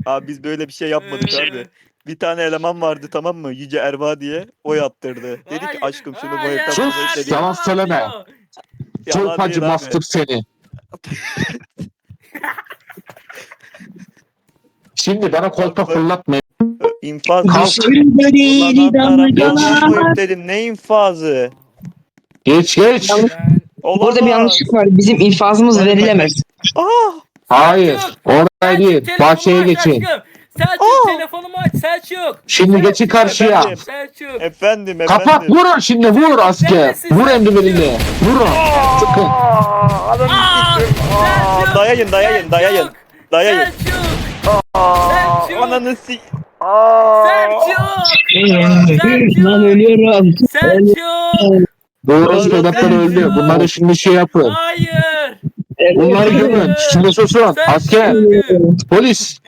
Abi biz böyle bir şey yapmadık abi. Bir tane eleman vardı, tamam mı? Yüce Erva diye. O yaptırdı. Dedi ki Hayır, aşkım şunu hayır, boyatalım. Sus, Dedi. yalan söyleme. yapıyor. Yalan Çırpacı değil abi. bastır seni. Şimdi bana kolpa fırlatma. İnfaz. Kalk. Ulan tarafından koyup dedim. Ne infazı? Geç geç. Ben... Olamaz. Burada bir yanlışlık var. Bizim infazımız Hadi verilemez. Ah! Hayır. Oraya Selçuk, değil. telefonumu Bahçeye aç geçin. aşkım. Selçuk Aa! telefonumu aç Selçuk. Şimdi geçin karşıya. Efendim. Selçuk. Efendim. Kapat, vurun şimdi, vur asker. Neredesin Vur sen? emri verildi. Vurun. Sıkın. Selçuk. Dayayın. Dayayın. Selçuk. Selçuk. Ananı sik. Selçuk. Lan ölüyorum. Selçuk. Doğrusu devletler öldü. Bunları şimdi şey yapın. Hayır. Bunları gömün. Şimdi susun. Asker. Polis.